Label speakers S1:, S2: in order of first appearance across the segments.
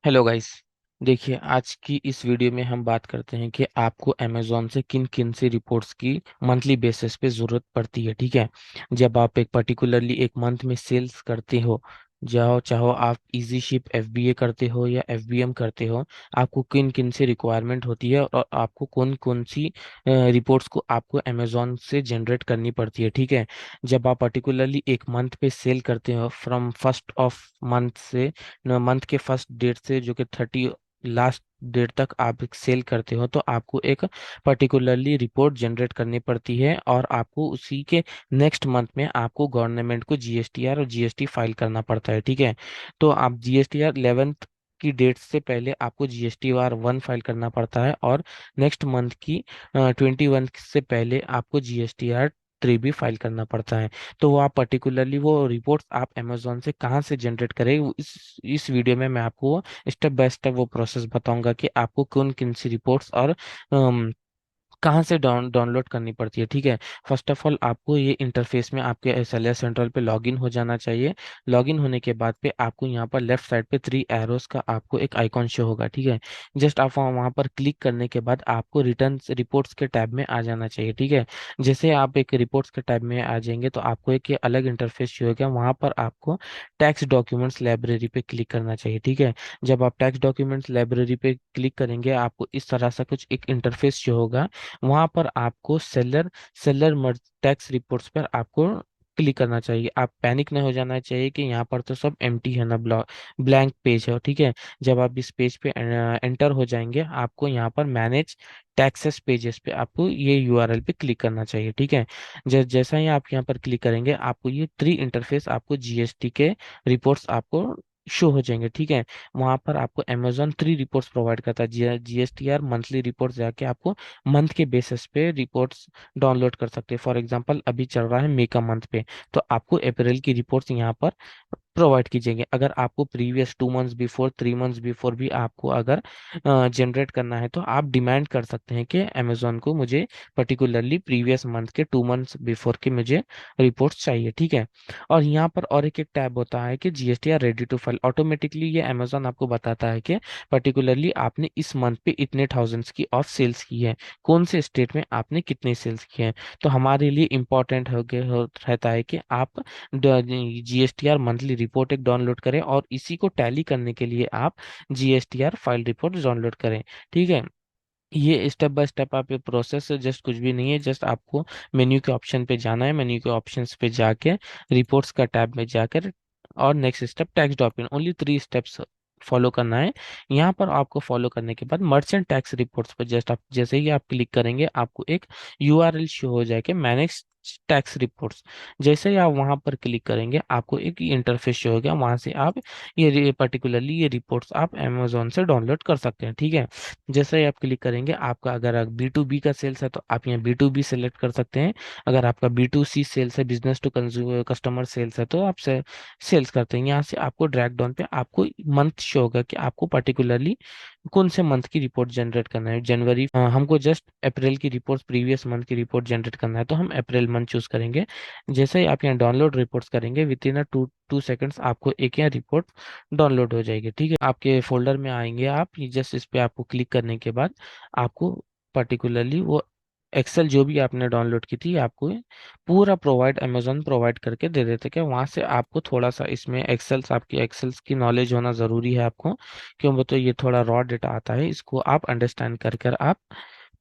S1: Hello guys. देखिए, आज की इस वीडियो में हम बात करते हैं कि आपको अमेजोन से किन किन सी रिपोर्ट्स की मंथली बेसिस पे ज़रूरत पड़ती है। ठीक है। जब आप एक पर्टिकुलरली एक मंथ में सेल्स करते हो, जाओ चाहो आप इजी शिप एफबीए करते हो या एफबीएम करते हो, आपको किन किन से रिक्वायरमेंट होती है और आपको कौन कौन सी रिपोर्ट्स को आपको अमेजोन से जनरेट करनी पड़ती है। ठीक है। जब आप पर्टिकुलरली एक मंथ पे सेल करते हो फ्रॉम फर्स्ट ऑफ मंथ से, मंथ के फर्स्ट डेट से जो कि 30 लास्ट डेट तक आप सेल करते हो, तो आपको एक पर्टिकुलरली रिपोर्ट जनरेट करनी पड़ती है और आपको उसी के नेक्स्ट मंथ में आपको गवर्नमेंट को जीएसटीआर और जीएसटी फाइल करना पड़ता है। ठीक है। तो आप जीएसटीआर 11th की डेट से पहले आपको जीएसटीआर 1 फाइल करना पड़ता है और नेक्स्ट मंथ की 21 से पहले आपको जीएसटीआर 3 भी फाइल करना पड़ता है। तो वो आप पर्टिकुलरली वो रिपोर्ट्स आप अमेजोन से कहाँ से जनरेट करें, इस वीडियो में मैं आपको स्टेप बाय स्टेप वो प्रोसेस बताऊंगा कि आपको कौन किन सी रिपोर्ट्स और कहाँ से डाउनलोड करनी पड़ती है। ठीक है। फर्स्ट ऑफ ऑल आपको ये इंटरफेस में आपके एसएलएस सेंट्रल पे लॉगिन हो जाना चाहिए। लॉगिन होने के बाद पे आपको यहाँ पर लेफ्ट साइड पे 3 एरोस का आपको एक आइकॉन शो होगा। ठीक है। जस्ट आप वहाँ पर क्लिक करने के बाद आपको रिटर्न रिपोर्ट्स के टैब में आ जाना चाहिए। ठीक है। जैसे आप एक रिपोर्ट्स के टैब में आ जाएंगे तो आपको एक ये अलग इंटरफेस शो होगा। वहाँ पर आपको टैक्स डॉक्यूमेंट्स लाइब्रेरी पे क्लिक करना चाहिए। ठीक है। जब आप टैक्स डॉक्यूमेंट्स लाइब्रेरी पे क्लिक करेंगे आपको इस तरह से कुछ एक इंटरफेस शो होगा। वहां पर आपको सेलर सेलर मर्ज टैक्स रिपोर्ट्स पर आपको क्लिक करना चाहिए। आप पैनिक नहीं हो जाना चाहिए कि यहाँ पर तो सब एम्प्टी है ना, ब्लैंक पेज है। ठीक है। जब आप इस पेज पे एंटर हो जाएंगे आपको यहाँ पर मैनेज टैक्सेस पेजेस पे आपको ये यूआरएल पे क्लिक करना चाहिए। ठीक है। जैसा ही आप यहाँ पर क्लिक करेंगे आपको ये 3 इंटरफेस आपको जीएसटी के रिपोर्ट्स आपको शो हो जाएंगे। ठीक है। वहां पर आपको अमेजोन 3 रिपोर्ट्स प्रोवाइड करता है। जीएसटीआर मंथली रिपोर्ट जाके आपको मंथ के बेसिस पे रिपोर्ट्स डाउनलोड कर सकते हैं। फॉर एग्जांपल अभी चल रहा है मई का मंथ पे, तो आपको अप्रैल की रिपोर्ट्स यहाँ पर प्रोवाइड कीजिएंगे। अगर आपको previous 2 months before 3 months before भी आपको अगर जनरेट करना है तो आप डिमांड कर सकते हैं कि अमेजोन को मुझे पर्टिकुलरली प्रीवियस मंथ के 2 मंथ्स बिफोर के मुझे रिपोर्ट्स चाहिए। ठीक है। और यहाँ पर और एक टैब होता है कि GST are ready to file. Automatically ये अमेजोन आपको बताता है कि पर्टिकुलरली आपने इस मंथ पे इतने थाउजेंड्स की ऑफ सेल्स की है, कौन से स्टेट में आपने कितने सेल्स किए हैं। तो हमारे लिए इम्पोर्टेंट रहता है कि आप जीएसटीआर मंथली रिपोर्ट एक डाउनलोड करें और इसी को टैली करने के लिए आप जीएसटीआर फाइल रिपोर्ट डाउनलोड करें। ठीक है। ये स्टेप बाय स्टेप आप ये प्रोसेस जस्ट कुछ भी नहीं है। जस्ट आपको मेन्यू के ऑप्शन पे जाना है, मेन्यू के ऑप्शंस पे जाके रिपोर्ट्स का टैब में जाकर और next step tax document, only 3 steps follow करना है। यहाँ पर आपको फॉलो करने के बाद मर्चेंट टैक्स रिपोर्ट्स पर जस्ट आप जैसे ही आप क्लिक करेंगे आपको एक यूआरएल शो हो जाएगा, मैनेज टैक्स रिपोर्ट्स। जैसे ही आप वहां पर क्लिक करेंगे आपको एक इंटरफेस शो होगा, वहां से आप ये पर्टिकुलरली ये रिपोर्ट्स आप अमेजोन से डाउनलोड कर सकते हैं। ठीक है। जैसे ही आप क्लिक करेंगे आपका अगर बी टू बी का सेल्स है तो आप यहाँ बी टू बी सेलेक्ट कर सकते हैं। अगर आपका बी टू सी सेल्स है, business to consumer customer sales है, तो आप से सेल्स करते हैं। यहाँ से आपको ड्रैग डाउन पे आपको मंथ शो होगा कि आपको पर्टिकुलरली कौन से मंथ की रिपोर्ट जनरेट करना है। जनवरी, हमको जस्ट अप्रैल की रिपोर्ट, प्रीवियस मंथ की रिपोर्ट जनरेट करना है तो हम अप्रैल मंथ चूज करेंगे। जैसे ही आप यहाँ डाउनलोड रिपोर्ट्स करेंगे within a two two seconds आपको एक यहाँ रिपोर्ट डाउनलोड हो जाएगी। ठीक है। आपके फोल्डर में आएंगे आप, ये जस्ट इस पे आपको क्लिक करने के बाद आपको पर्टिकुलरली वो एक्सेल जो भी आपने डाउनलोड की थी आपको ये पूरा प्रोवाइड अमेजोन प्रोवाइड करके दे देते। क्या वहां से आपको थोड़ा सा इसमें एक्सेल्स, आपकी एक्सेल्स की नॉलेज होना जरूरी है आपको, क्यों तो ये थोड़ा रॉ डेटा आता है, इसको आप अंडरस्टैंड कर कर आप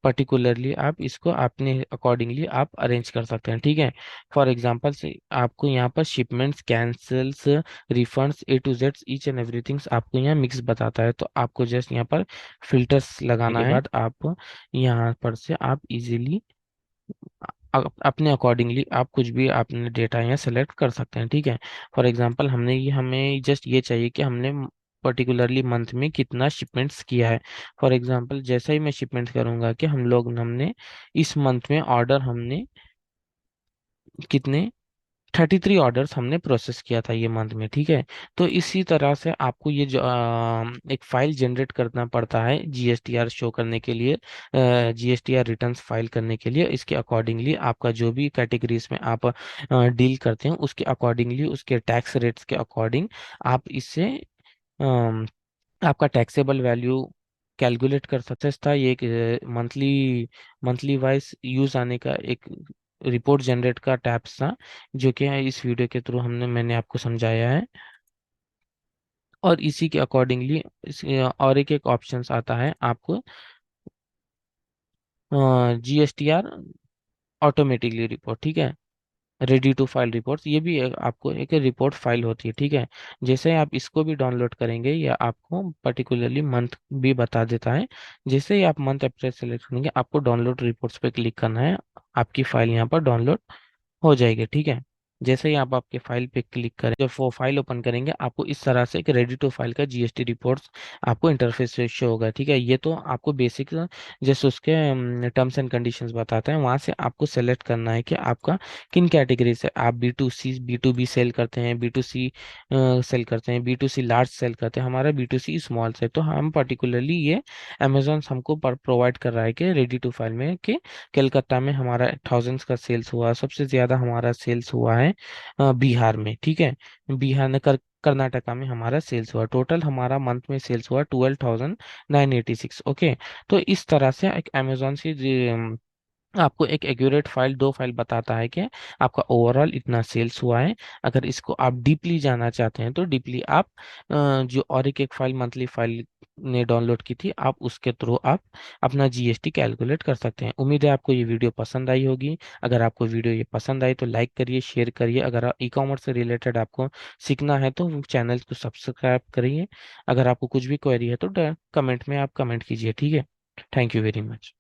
S1: पर्टिकुलरली आप इसको अपने अकॉर्डिंगली आप अरेंज कर सकते हैं। ठीक है। फॉर एग्जांपल से आपको यहाँ पर shipments, cancels, refunds, A to Z each and everything आपको यहाँ मिक्स बताता है, तो आपको जस्ट यहाँ पर फिल्टर्स लगाना है। बाद आप यहाँ पर से आप इजीली अपने अकॉर्डिंगली आप कुछ भी आपने डेटा यहाँ सेलेक्ट कर सकते हैं। ठीक है। फॉर एग्जांपल हमें जस्ट ये चाहिए कि हमने पर्टिकुलरली मंथ में कितना शिपमेंट्स किया है। फॉर एग्जांपल जैसा ही मैं शिपमेंट्स करूंगा कि हमने इस मंथ में ऑर्डर हमने कितने 33 ऑर्डर्स हमने प्रोसेस किया था ये मंथ में। ठीक है। तो इसी तरह से आपको ये जो एक फाइल जनरेट करना पड़ता है जीएसटीआर शो करने के लिए, जीएसटीआर रिटर्न्स फाइल करने के लिए। इसके अकॉर्डिंगली आपका जो भी कैटेगरीज में आप डील करते हैं उसके अकॉर्डिंगली, उसके टैक्स रेट्स के अकॉर्डिंग आप इससे आपका टैक्सेबल वैल्यू कैलकुलेट कर सकते था। ये एक मंथली मंथली वाइज यूज आने का एक रिपोर्ट जनरेट का टैब्स था, जो कि इस वीडियो के थ्रू मैंने आपको समझाया है। और इसी के अकॉर्डिंगली और एक ऑप्शंस आता है आपको, GSTR ऑटोमेटिकली रिपोर्ट, ठीक है। रेडी टू फाइल रिपोर्ट्स, ये भी आपको एक रिपोर्ट फाइल होती है, ठीक है। जैसे ही आप इसको भी डाउनलोड करेंगे, या आपको पर्टिकुलरली मंथ भी बता देता है। जैसे ही आप मंथ अप्रैल सेलेक्ट करेंगे, आपको डाउनलोड रिपोर्ट्स पे क्लिक करना है, आपकी फाइल यहाँ पर डाउनलोड हो जाएगी, ठीक है। जैसे ही आप आपके फाइल पे क्लिक करें, जब वो फाइल ओपन करेंगे, आपको इस तरह से एक रेडी टू फाइल का GST रिपोर्ट्स आपको इंटरफेस से शो होगा, ठीक है। ये तो आपको बेसिक जैसे उसके टर्म्स एंड कंडीशंस बताते हैं, वहां से आपको सेलेक्ट करना है कि आपका किन कैटेगरी से आप B2C B2B सेल करते हैं, B2C सेल करते हैं, B2C लार्ज सेल करते हैं। हमारा B2C स्मॉल से, तो हम पर्टिकुलरली ये अमेजोन हमको प्रोवाइड कर रहा है कि रेडी टू फाइल में कि कलकत्ता में हमारा थाउजेंड्स का सेल्स हुआ, सबसे ज्यादा हमारा सेल्स हुआ है बिहार में, ठीक है। बिहार ने कर्नाटका में हमारा सेल्स हुआ, टोटल हमारा मंथ में सेल्स हुआ 12,986। ओके। तो इस तरह से एक अमेजोन से आपको एक एक्यूरेट फाइल, दो फाइल बताता है कि आपका ओवरऑल इतना सेल्स हुआ है। अगर इसको आप डीपली जाना चाहते हैं, तो डीपली आप जो और एक फाइल मंथली फाइल ने डाउनलोड की थी, आप उसके थ्रू आप अपना GST कैलकुलेट कर सकते हैं। उम्मीद है आपको ये वीडियो पसंद आई होगी। अगर आपको वीडियो ये पसंद आई तो लाइक करिए, शेयर करिए। अगर ई कॉमर्स से रिलेटेड आपको सीखना है तो चैनल को सब्सक्राइब करिए। अगर आपको कुछ भी क्वेरी है तो कमेंट में आप कमेंट कीजिए, ठीक है। Thank you very much.